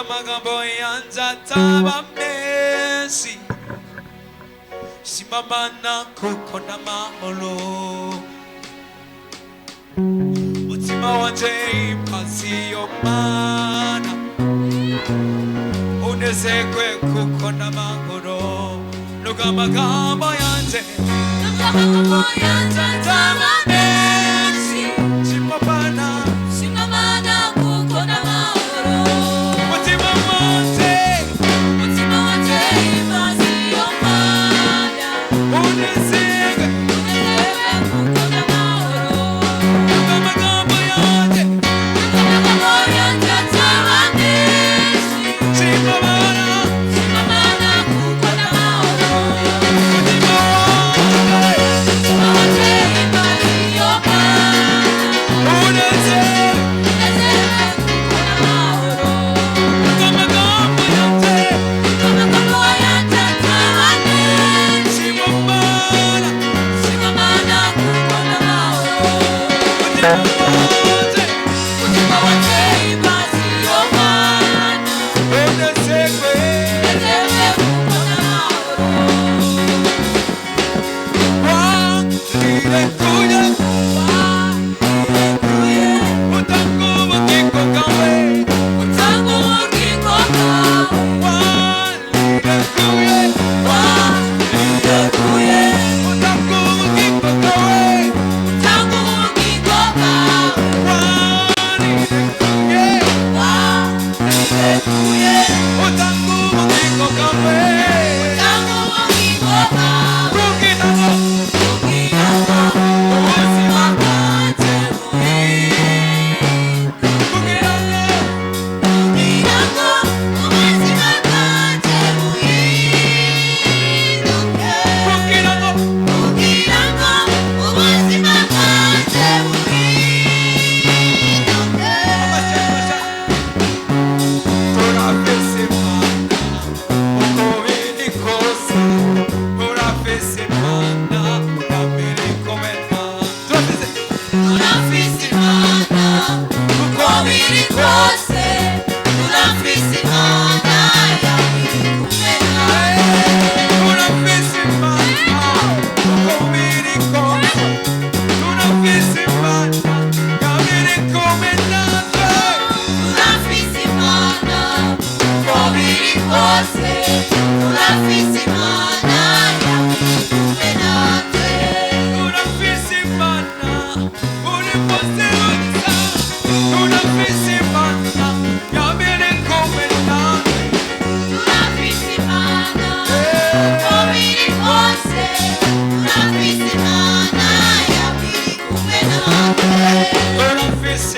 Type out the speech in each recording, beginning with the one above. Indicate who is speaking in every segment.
Speaker 1: magambo yanjye ataba menshi simamana kuko n'amahoro umutima wanjye impazi yo mana unezerwe kuko n'amahoro nubwo amagambo yanjye ataba menshi simamana kuko n'amahoro umutima wanjye impazi yo mana unezerwe kuko n'amahoro nubwo amagambo yanjye ataba menshi simamana kuko n'amahoro umutima wanjye impazi yo mana unezerwe
Speaker 2: Urafise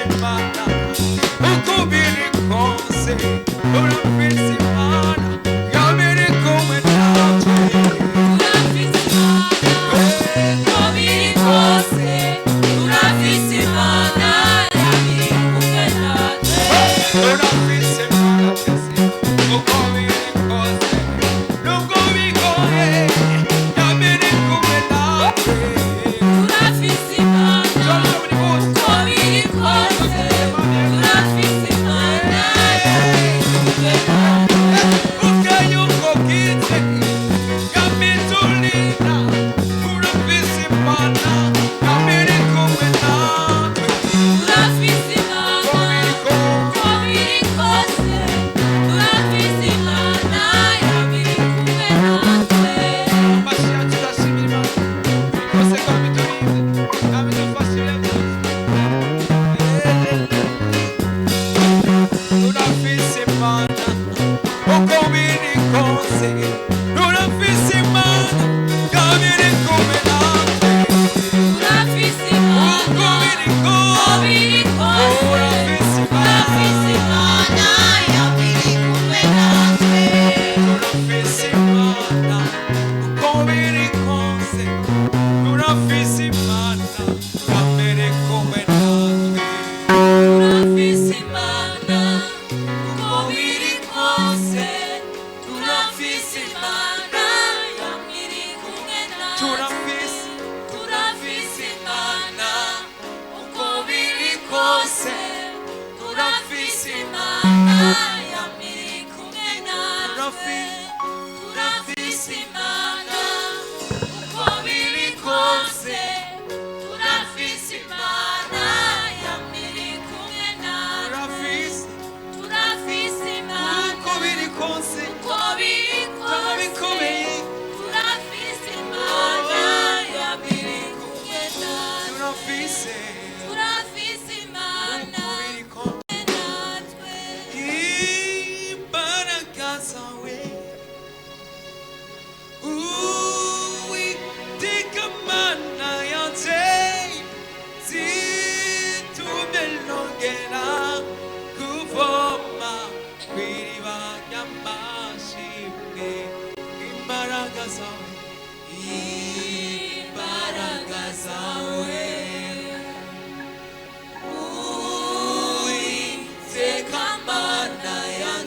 Speaker 2: imana,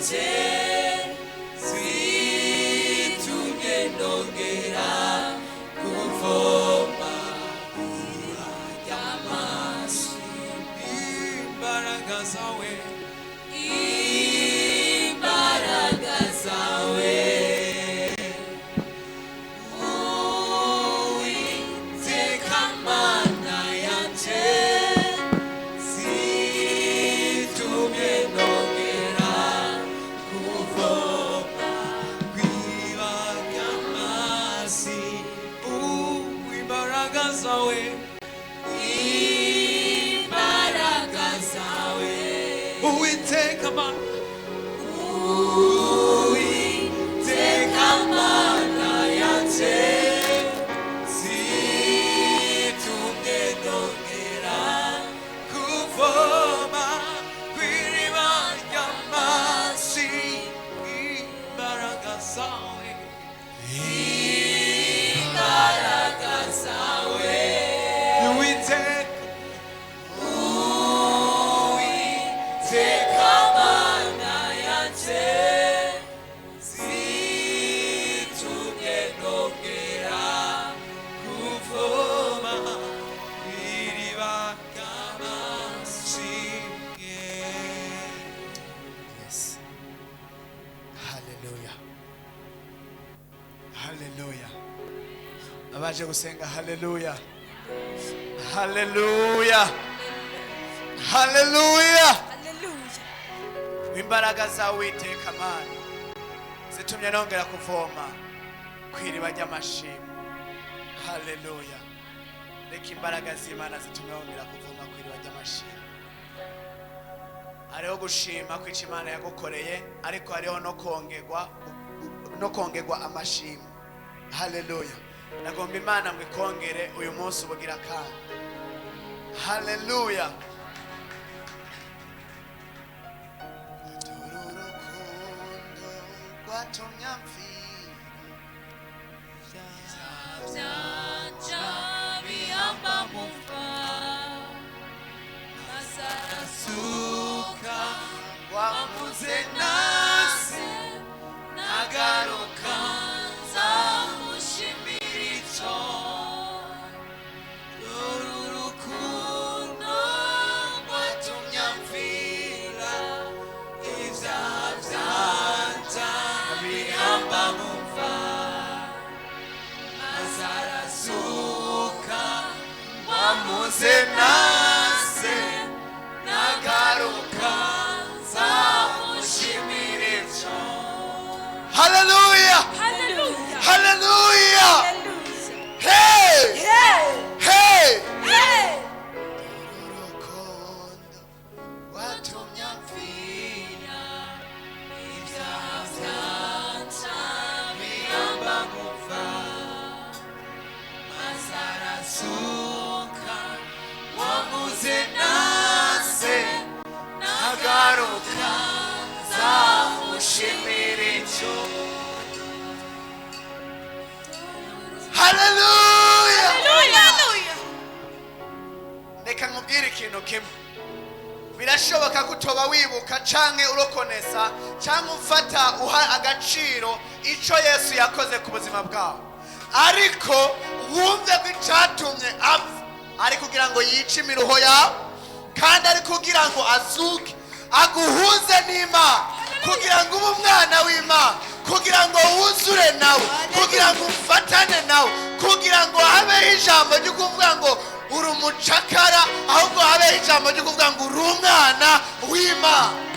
Speaker 1: yanjye zitumye nongera kuvoma ry'amazi. Imbaraga zawe, imbaraga zawe Uwiteka Mana yanjye zitumye nongera kuvoma kw'iriba ry'amazi. Imbaraga zawe, imbaraga zawe Uwiteka Mana, Uwiteka Mana yanjye zitumye nongera kuvoma kw'iriba ry'amazi. Imbaraga zawe, imbaraga zawe Uwiteka, Uwiteka Mana yanjye zitumye nongera kuvoma kw'iriba ry'amazi.
Speaker 2: Yes. Hallelujah. Hallelujah. Abaje gusenga hallelujah. Hallelujah. Hallelujah. Imbaraga za Uwiteka Mana zitumye nongera kuvoma kw'iriba ry'amashimwe. Hallelujah. Reka imbaraga z'Imana zitumye nongera kuvoma kw'iriba ry'amashimwe. Hariho gushima ko icyo Imana yagukoreye, ariko hariho no kongerwa amashimwe. Hallelujah. Nagomba Imana ngo ikongere uyu munsi ubugira kandi. Hallelujah.
Speaker 1: Byanja bihamba mu mva, masarasuka wamuze nase nagaruka nzamushimira icyo. Uru rukundo rwatumye amvira, ibyaha byanja bihamba mu mva, masarasuka wamuze nase nagaruka nzamushimira icyo.
Speaker 2: Hallelujah.
Speaker 3: Hallelujah.
Speaker 2: Hallelujah.
Speaker 3: Hallelujah.
Speaker 2: Hey.
Speaker 3: Hey.
Speaker 2: Hey.
Speaker 3: Hey.
Speaker 2: Urukundo watumye
Speaker 1: Amvira, ibyaha byanja bihamba mu mva, masarasuka wamuze nase nagaruka nzamushimira icyo.
Speaker 2: Hallelujah.
Speaker 3: Hallelujah.
Speaker 2: Reka nkubwire ikintu kimwe. Birashoboka ko utoba wibuka canke urokonesa canke ufata uha agaciro ico Yesu yakoze ku buzima bwawe, ariko wumve ko icatumye apfa ari kugira ngo yice imiruho yawe, kandi ari kugira ngo azuke aguhuze n'Imana, kugira ngo ube umwana w'Imana, kugira ngo wuzure nawe, kugira ngo ufatane nawe, kugira ngo habeho ijambo ryo kuvuga ngo uri umucakara, ahubwo habeho ijambo ryo kuvuga ngo uri umwana w'Imana.